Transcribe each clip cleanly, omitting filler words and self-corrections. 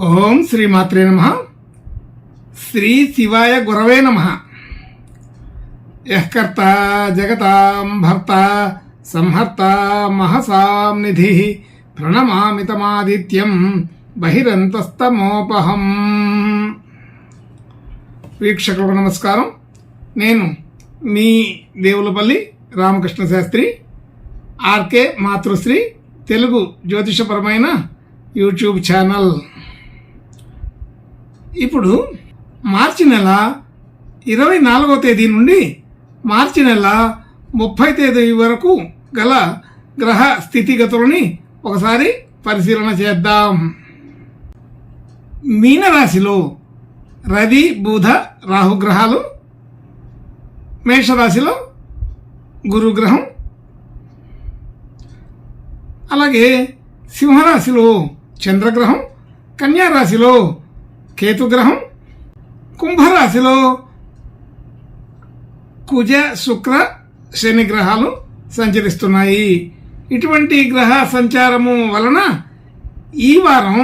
ఓం శ్రీమాత్రే నమః. శ్రీ శివాయ గురవే నమః. యః కర్త జగతాం భర్త సంహర్త మహసాం నిధిః ప్రణమామి తమాదిత్యం బహిరంతస్తమోపహం. వీక్షకులకు నమస్కారం. నేను మీ దేవులపల్లి రామకృష్ణ శాస్త్రి. ఆర్కే మాతృశ్రీ తెలుగు జ్యోతిషపరమైన యూట్యూబ్ ఛానల్. ఇప్పుడు మార్చి నెల 24వ తేదీ నుండి మార్చి నెల 30వ తేదీ వరకు గల గ్రహ స్థితిగతులని ఒకసారి పరిశీలన చేద్దాం. మీనరాశిలో రవి బుధ రాహుగ్రహాలు, మేషరాశిలో గురుగ్రహం, అలాగే సింహరాశిలో చంద్రగ్రహం, కన్యారాశిలో కేతుగ్రహం, కుంభరాశిలో కుజ శుక్ర శని గ్రహాలు సంచరిస్తున్నాయి. ఇటువంటి గ్రహ సంచారము వలన ఈ వారం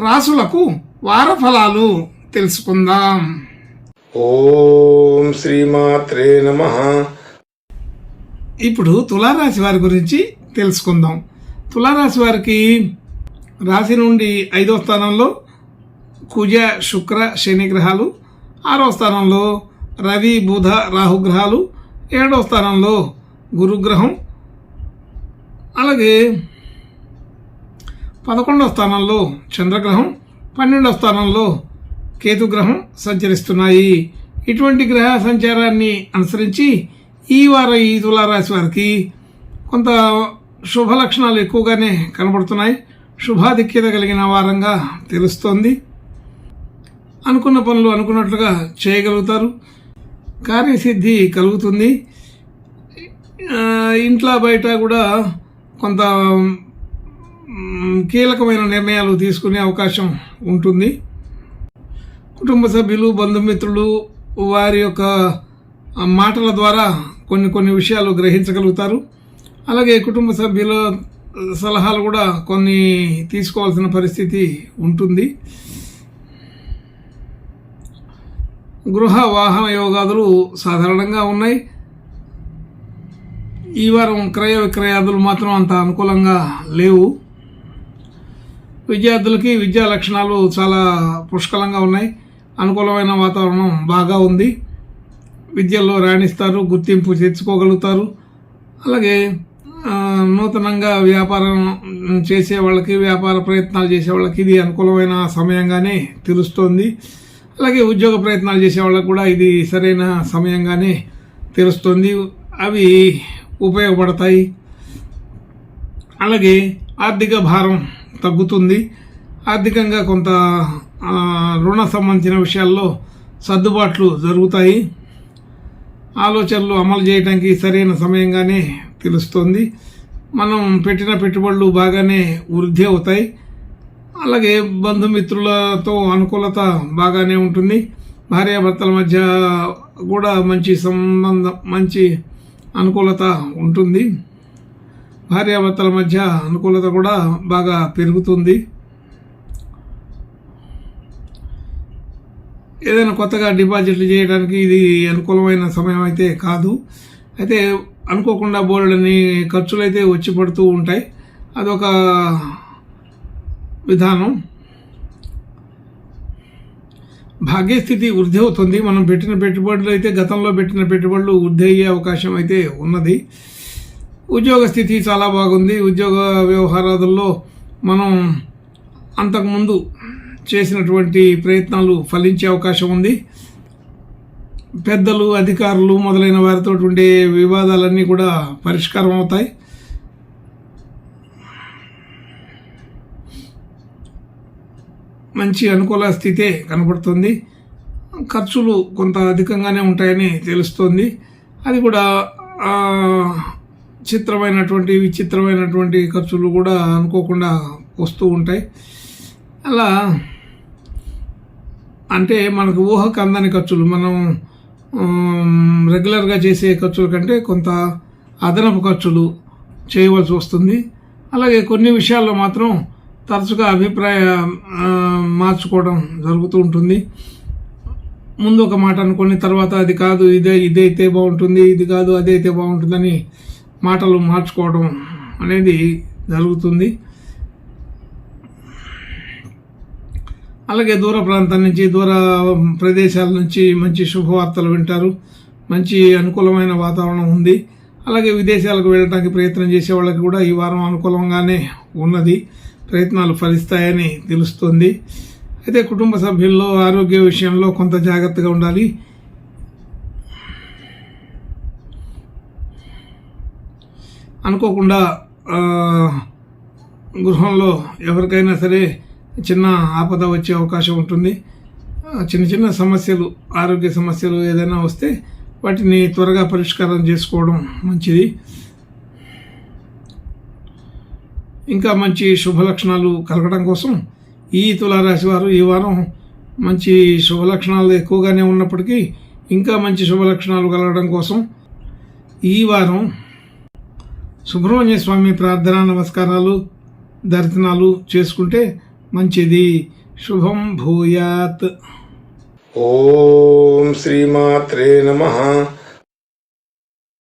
రాసులకు వార ఫలాలు తెలుసుకుందాం. ఓం శ్రీమాత్రే నమః. ఇప్పుడు తులారాశి వారి గురించి తెలుసుకుందాం. తులారాశి వారికి రాశి నుండి 5వ స్థానంలో కుజ శుక్ర శని గ్రహాలు, 6వ స్థానంలో రవి బుధ రాహుగ్రహాలు, 7వ స్థానంలో గురుగ్రహం, అలాగే 11వ స్థానంలో చంద్రగ్రహం, 12వ స్థానంలో కేతుగ్రహం సంచరిస్తున్నాయి. ఇటువంటి గ్రహ సంచారాన్ని అనుసరించి ఈ వారం ఈ తులారాశి వారికి కొంత శుభ లక్షణాలు ఎక్కువగానే కనబడుతున్నాయి. శుభాధిక్యత కలిగిన వారంగా తెలుస్తోంది. అనుకున్న పనులు అనుకున్నట్లుగా చేయగలుగుతారు. కార్యసిద్ధి కలుగుతుంది. ఇంట్లో బయట కూడా కొంత కీలకమైన నిర్ణయాలు తీసుకునే అవకాశం ఉంటుంది. కుటుంబ సభ్యులు, బంధుమిత్రులు వారి యొక్క మాటల ద్వారా కొన్ని విషయాలు గ్రహించగలుగుతారు. అలాగే కుటుంబ సభ్యుల సలహాలు కూడా కొన్ని తీసుకోవాల్సిన పరిస్థితి ఉంటుంది. గృహ వాహన యోగాదులు సాధారణంగా ఉన్నాయి. ఈ వారం క్రయ విక్రయాదులు మాత్రం అంత అనుకూలంగా లేవు. విద్యార్థులకి విద్యా లక్షణాలు చాలా పుష్కలంగా ఉన్నాయి. అనుకూలమైన వాతావరణం బాగా ఉంది. విద్యల్లో రాణిస్తారు, గుర్తింపు తెచ్చుకోగలుగుతారు. అలాగే నూతనంగా వ్యాపారం చేసే వాళ్ళకి, వ్యాపార ప్రయత్నాలు చేసే వాళ్ళకి ఇది అనుకూలమైన సమయంగానే తెలుస్తోంది. అలాగే ఉద్యోగ ప్రయత్నాలు చేసే వాళ్ళకు కూడా ఇది సరైన సమయంగానే తెలుస్తుంది. అవి ఉపయోగపడతాయి. అలాగే ఆర్థిక భారం తగ్గుతుంది. ఆర్థికంగా కొంత రుణ సంబంధించిన విషయాల్లో సర్దుబాట్లు జరుగుతాయి. ఆలోచనలు అమలు చేయడానికి సరైన సమయంగానే తెలుస్తుంది. మనం పెట్టిన పెట్టుబడులు బాగానే వృద్ధి అవుతాయి. అలాగే బంధుమిత్రులతో అనుకూలత బాగానే ఉంటుంది. భార్యాభర్తల మధ్య కూడా మంచి అనుకూలత ఉంటుంది. భార్యాభర్తల మధ్య అనుకూలత కూడా బాగా పెరుగుతుంది. ఏదైనా కొత్తగా డిపాజిట్లు చేయడానికి ఇది అనుకూలమైన సమయం అయితే కాదు. అయితే అనుకోకుండా బోల్డని ఖర్చులు అయితే వచ్చి పడుతూ ఉంటాయి. అదొక విధానం. భాగ్యస్థితి వృద్ధి అవుతుంది. మనం పెట్టిన పెట్టుబడులు అయితే, గతంలో పెట్టిన పెట్టుబడులు వృద్ధి అయ్యే అవకాశం అయితే ఉన్నది. ఉద్యోగ స్థితి చాలా బాగుంది. ఉద్యోగ వ్యవహారాదుల్లో మనం అంతకుముందు చేసినటువంటి ప్రయత్నాలు ఫలించే అవకాశం ఉంది. పెద్దలు, అధికారులు మొదలైన వారితో ఉండే వివాదాలన్నీ కూడా పరిష్కారం అవుతాయి. మంచి అనుకూల స్థితే కనబడుతుంది. ఖర్చులు కొంత అధికంగానే ఉంటాయని తెలుస్తోంది. అది కూడా విచిత్రమైనటువంటి ఖర్చులు కూడా అనుకోకుండా వస్తూ ఉంటాయి. అలా అంటే మనకు ఊహకు అందని ఖర్చులు, మనం రెగ్యులర్గా చేసే ఖర్చుల కంటే కొంత అదనపు ఖర్చులు చేయవలసి వస్తుంది. అలాగే కొన్ని విషయాల్లో మాత్రం తరచుగా మార్చుకోవడం జరుగుతూ ఉంటుంది. ముందు ఒక మాట అనుకుని తర్వాత అది కాదు ఇదైతే బాగుంటుంది, ఇది కాదు అదైతే బాగుంటుందని మాటలు మార్చుకోవడం అనేది జరుగుతుంది. అలాగే దూర ప్రాంతం నుంచి దూర ప్రదేశాల నుంచి మంచి శుభవార్తలు వింటారు. మంచి అనుకూలమైన వాతావరణం ఉంది. అలాగే విదేశాలకు వెళ్ళడానికి ప్రయత్నం చేసే వాళ్ళకి కూడా ఈ వారం అనుకూలంగానే ఉన్నది. ప్రయత్నాలు ఫలిస్తాయని తెలుస్తుంది. అయితే కుటుంబ సభ్యుల్లో ఆరోగ్య విషయంలో కొంత జాగ్రత్తగా ఉండాలి. అనుకోకుండా గృహంలో ఎవరికైనా సరే చిన్న ఆపద వచ్చే అవకాశం ఉంటుంది. చిన్న చిన్న సమస్యలు, ఆరోగ్య సమస్యలు ఏదైనా వస్తే వాటిని త్వరగా పరిష్కారం చేసుకోవడం మంచిది. ఇంకా మంచి శుభ లక్షణాలు కలగడం కోసం ఈ తులారాశి వారు ఈ వారం మంచి శుభ లక్షణాలు ఎక్కువగానే ఉన్నప్పటికీ ఇంకా మంచి శుభ లక్షణాలు కలగడం కోసం ఈ వారం సుబ్రహ్మణ్య స్వామి ప్రార్థన, నమస్కారాలు, దర్శనాలు చేసుకుంటే మంచిది. శుభం భూయాత్. ఓం శ్రీమాత్రే నమః.